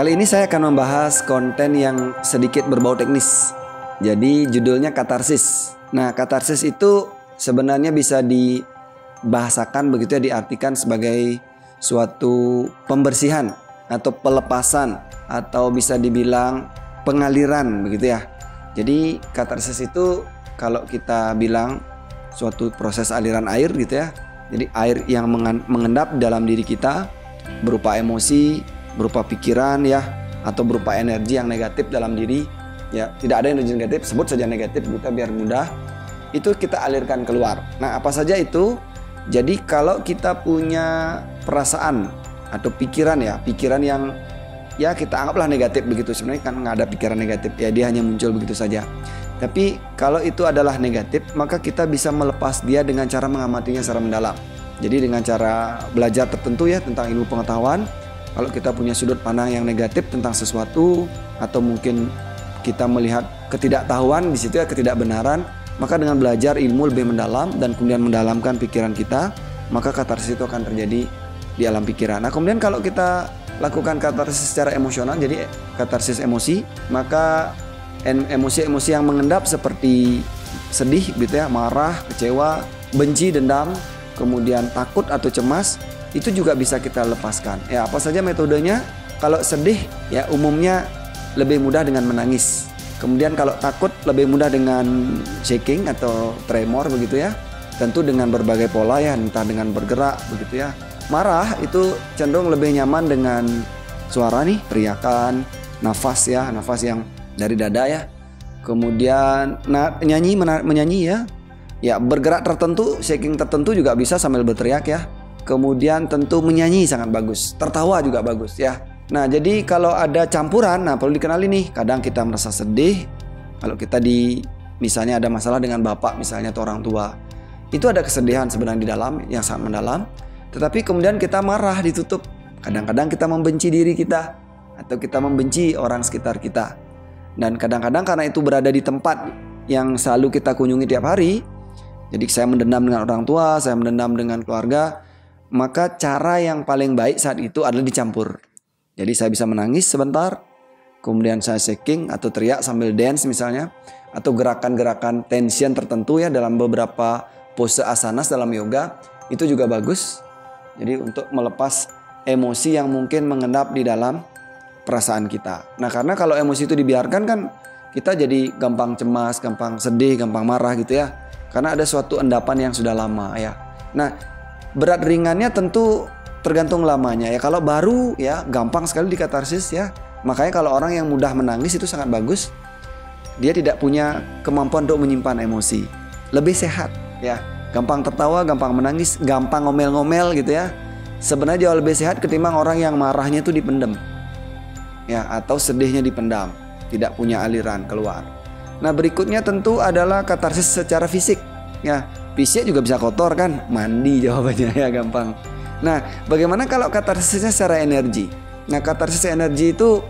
Kali ini saya akan membahas konten yang sedikit berbau teknis. Jadi judulnya katarsis. Nah, katarsis itu sebenarnya bisa dibahasakan begitu ya, diartikan sebagai suatu pembersihan atau pelepasan atau bisa dibilang pengaliran begitu ya. Jadi katarsis itu kalau kita bilang suatu proses aliran air gitu ya. Jadi air yang mengendap dalam diri kita berupa emosi, berupa pikiran ya, atau berupa energi yang negatif dalam diri ya. Tidak ada energi negatif, sebut saja negatif kita biar mudah. Itu kita alirkan keluar. Nah, apa saja itu? Jadi kalau kita punya perasaan atau pikiran ya, pikiran yang ya kita anggaplah negatif begitu. Sebenarnya kan nggak ada pikiran negatif ya, dia hanya muncul begitu saja. Tapi kalau itu adalah negatif, maka kita bisa melepas dia dengan cara mengamatinya secara mendalam. Jadi dengan cara belajar tertentu ya tentang ilmu pengetahuan. Kalau kita punya sudut pandang yang negatif tentang sesuatu, atau mungkin kita melihat ketidaktahuan di situ ya, ketidakbenaran, maka dengan belajar ilmu lebih mendalam dan kemudian mendalamkan pikiran kita, maka katarsis itu akan terjadi di alam pikiran. Nah, kemudian kalau kita lakukan katarsis secara emosional, jadi katarsis emosi, maka emosi-emosi yang mengendap seperti sedih gitu ya, marah, kecewa, benci, dendam, kemudian takut atau cemas, itu juga bisa kita lepaskan. Ya, apa saja metodenya? Kalau sedih ya umumnya lebih mudah dengan menangis. Kemudian kalau takut lebih mudah dengan shaking atau tremor begitu ya. Tentu dengan berbagai pola ya, entah dengan bergerak begitu ya. Marah itu cenderung lebih nyaman dengan suara nih, teriakan, nafas ya, nafas yang dari dada ya. Kemudian menyanyi ya. Ya, bergerak tertentu, shaking tertentu juga bisa sambil berteriak ya. Kemudian tentu menyanyi sangat bagus, tertawa juga bagus ya. Nah, jadi kalau ada campuran, nah perlu dikenali nih, kadang kita merasa sedih. Kalau kita misalnya ada masalah dengan bapak misalnya atau orang tua, itu ada kesedihan sebenarnya di dalam yang sangat mendalam. Tetapi kemudian kita marah ditutup. Kadang-kadang kita membenci diri kita atau kita membenci orang sekitar kita. Dan kadang-kadang karena itu berada di tempat yang selalu kita kunjungi tiap hari, jadi saya mendendam dengan orang tua, saya mendendam dengan keluarga, maka cara yang paling baik saat itu adalah dicampur. Jadi saya bisa menangis sebentar, kemudian saya shaking atau teriak sambil dance misalnya, atau gerakan-gerakan tension tertentu ya dalam beberapa pose asanas dalam yoga, itu juga bagus. Jadi untuk melepas emosi yang mungkin mengendap di dalam perasaan kita. Nah, karena kalau emosi itu dibiarkan kan kita jadi gampang cemas, gampang sedih, gampang marah gitu ya. Karena ada suatu endapan yang sudah lama ya. Nah, berat ringannya tentu tergantung lamanya ya. Kalau baru ya gampang sekali dikatarsis ya. Makanya kalau orang yang mudah menangis itu sangat bagus. Dia tidak punya kemampuan untuk menyimpan emosi. Lebih sehat ya. Gampang tertawa, gampang menangis, gampang ngomel-ngomel gitu ya. Sebenarnya jauh lebih sehat ketimbang orang yang marahnya itu dipendam. Ya, atau sedihnya dipendam, tidak punya aliran keluar. Nah, berikutnya tentu adalah katarsis secara fisik ya. Fisik juga bisa kotor kan, mandi jawabannya ya, gampang. Nah, bagaimana kalau katarsisnya secara energi? Nah, katarsis energi itu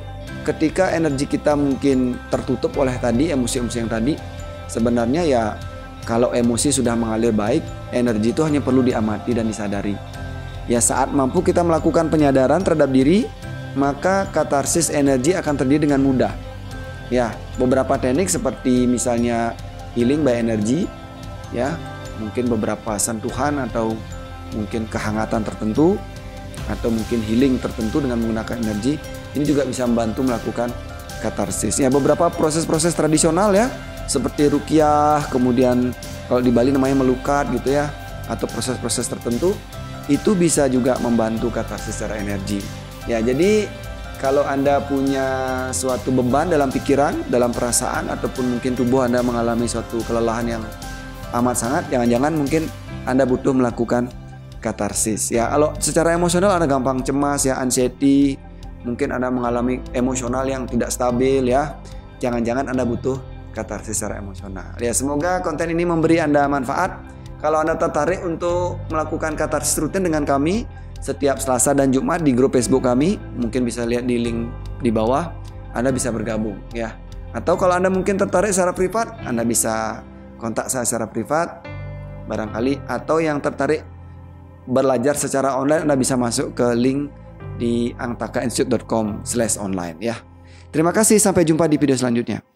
ketika energi kita mungkin tertutup oleh tadi emosi-emosi yang tadi. Sebenarnya ya kalau emosi sudah mengalir baik, energi itu hanya perlu diamati dan disadari. Ya, saat mampu kita melakukan penyadaran terhadap diri, maka katarsis energi akan terjadi dengan mudah. Ya, beberapa teknik seperti misalnya healing by energy ya, mungkin beberapa sentuhan atau mungkin kehangatan tertentu atau mungkin healing tertentu dengan menggunakan energi, ini juga bisa membantu melakukan katarsis. Ya, beberapa proses-proses tradisional ya, seperti ruqyah, kemudian kalau di Bali namanya melukat gitu ya, atau proses-proses tertentu itu bisa juga membantu katarsis secara energi. Ya, jadi kalau Anda punya suatu beban dalam pikiran, dalam perasaan, ataupun mungkin tubuh Anda mengalami suatu kelelahan yang amat sangat, jangan-jangan mungkin Anda butuh melakukan katarsis. Ya, kalau secara emosional Anda gampang cemas ya, anxiety, mungkin Anda mengalami emosional yang tidak stabil ya, jangan-jangan Anda butuh katarsis secara emosional. Ya, semoga konten ini memberi Anda manfaat. Kalau Anda tertarik untuk melakukan katarsis rutin dengan kami setiap Selasa dan Jumat di grup Facebook kami, mungkin bisa lihat di link di bawah, Anda bisa bergabung ya. Atau kalau Anda mungkin tertarik secara privat, Anda bisa kontak saya secara privat barangkali, atau yang tertarik belajar secara online, Anda bisa masuk ke link di angtakainstitute.com/online ya. Terima kasih, sampai jumpa di video selanjutnya.